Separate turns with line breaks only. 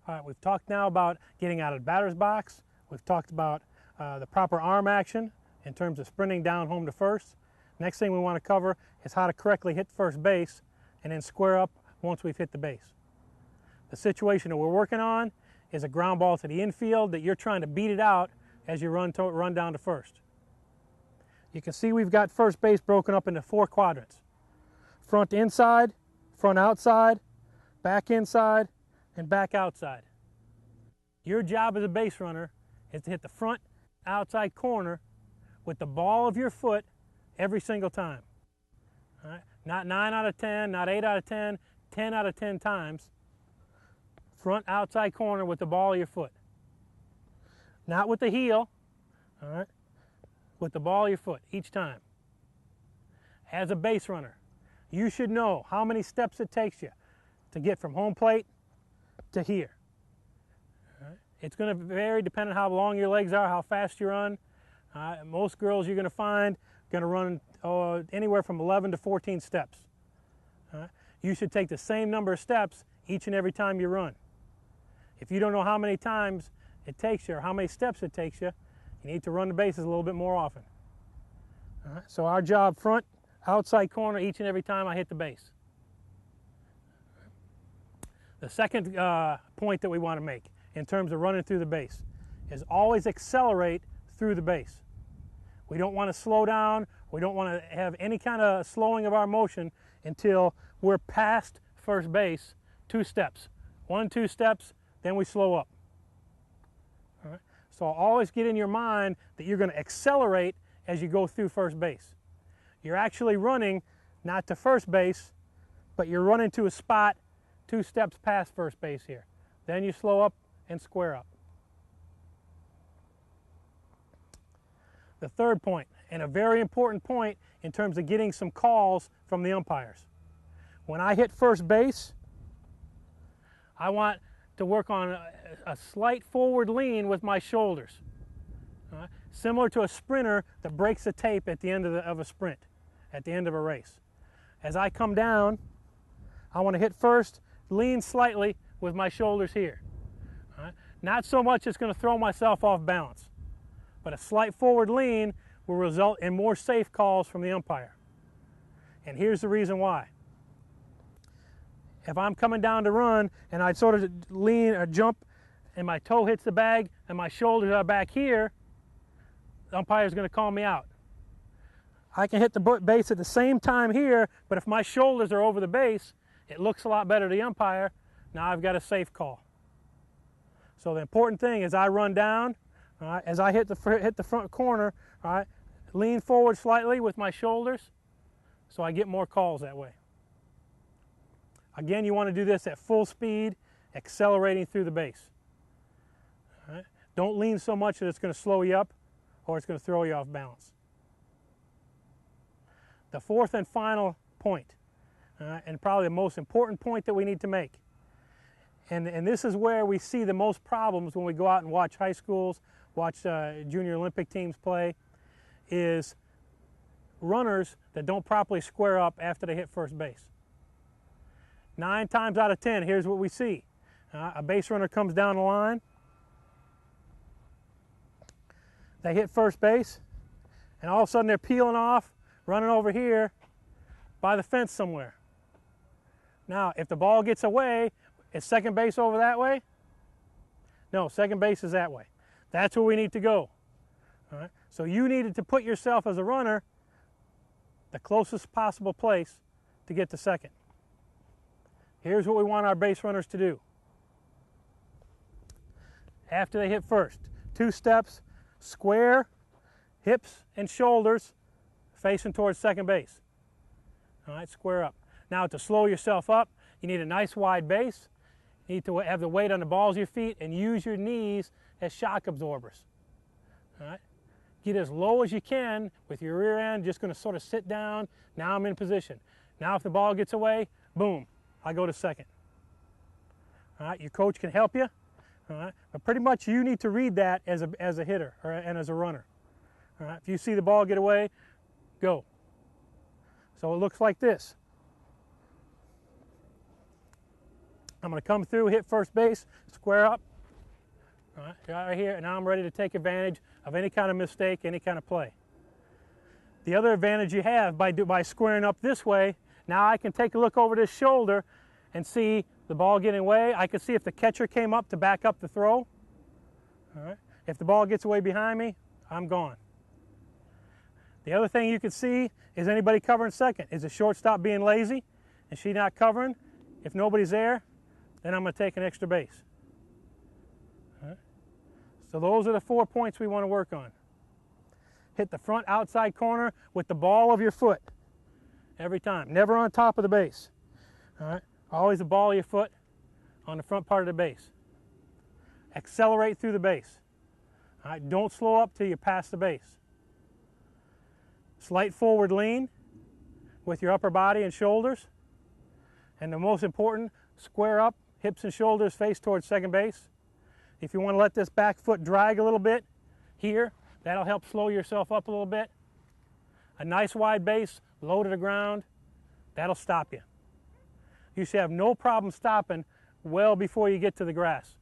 All right, we've talked now about getting out of the batter's box. We've talked about the proper arm action in terms of sprinting down home to first. Next thing we want to cover is how to correctly hit first base and then square up once we've hit the base. The situation that we're working on is a ground ball to the infield that you're trying to beat it out as you run down to first. You can see we've got first base broken up into 4 quadrants. Front inside, front outside, back inside, and back outside. Your job as a base runner is to hit the front outside corner with the ball of your foot every single time. All right? Not 9 out of 10, not 8 out of 10, 10 out of 10 times. Front outside corner with the ball of your foot. Not with the heel, all right? With the ball of your foot each time. As a base runner, you should know how many steps it takes you to get from home plate to here. All right? It's going to vary depending on how long your legs are, how fast you run. Most girls you're going to find going to run anywhere from 11 to 14 steps. All right? You should take the same number of steps each and every time you run. If you don't know how many times it takes you or how many steps it takes you, you need to run the bases a little bit more often. All right? So our job, front, outside corner each and every time I hit the base. The second point that we want to make in terms of running through the base is always accelerate through the base. We don't want to slow down. We don't want to have any kind of slowing of our motion until we're past first base 2 steps. 1, 2 steps, then we slow up. All right? So always get in your mind that you're going to accelerate as you go through first base. You're actually running not to first base, but you're running to a spot 2 steps past first base here. Then you slow up and square up. The third point, and a very important point in terms of getting some calls from the umpires. When I hit first base, I want to work on a slight forward lean with my shoulders. Similar to a sprinter that breaks the tape at the end of a sprint, at the end of a race. As I come down, I want to hit first, lean slightly with my shoulders here. Not so much it's going to throw myself off balance, but a slight forward lean will result in more safe calls from the umpire. And here's the reason why. If I'm coming down to run and I sort of lean or jump and my toe hits the bag and my shoulders are back here, the umpire is going to call me out. I can hit the base at the same time here, but if my shoulders are over the base, it looks a lot better to the umpire. Now I've got a safe call. So the important thing is I run down, all right, as I hit the front corner, all right, lean forward slightly with my shoulders so I get more calls that way. Again, you want to do this at full speed, accelerating through the base. All right? Don't lean so much that it's going to slow you up or it's going to throw you off balance. The fourth and final point, and probably the most important point that we need to make, and this is where we see the most problems when we go out and watch high schools, watch junior Olympic teams play, is runners that don't properly square up after they hit first base. 9 times out of 10, here's what we see. A base runner comes down the line, they hit first base, and all of a sudden they're peeling off, running over here by the fence somewhere. Now, if the ball gets away, is second base over that way? No, second base is that way. That's where we need to go. All right? So you needed to put yourself as a runner the closest possible place to get to second. Here's what we want our base runners to do. After they hit first, 2 steps, square, hips and shoulders facing towards second base. All right, square up. Now to slow yourself up, you need a nice wide base. You need to have the weight on the balls of your feet and use your knees as shock absorbers. All right? Get as low as you can with your rear end, just going to sort of sit down. Now I'm in position. Now if the ball gets away, boom, I go to second. All right, your coach can help you, all right, but pretty much you need to read that as a hitter and as a runner. All right, if you see the ball get away, go. So it looks like this. I'm going to come through, hit first base, square up, all right here, and now I'm ready to take advantage of any kind of mistake, any kind of play. The other advantage you have by squaring up this way, now I can take a look over this shoulder and see the ball getting away. I can see if the catcher came up to back up the throw. All right. If the ball gets away behind me, I'm gone. The other thing you can see is anybody covering second. Is the shortstop being lazy? Is she not covering? If nobody's there, then I'm going to take an extra base. All right. So those are the 4 points we want to work on. Hit the front outside corner with the ball of your foot every time. Never on top of the base. All right. Always the ball of your foot on the front part of the base. Accelerate through the base. All right. Don't slow up till you pass the base. Slight forward lean with your upper body and shoulders. And the most important, square up, hips and shoulders face towards second base. If you want to let this back foot drag a little bit here, that'll help slow yourself up a little bit. A nice wide base, low to the ground, that'll stop you. You should have no problem stopping well before you get to the grass.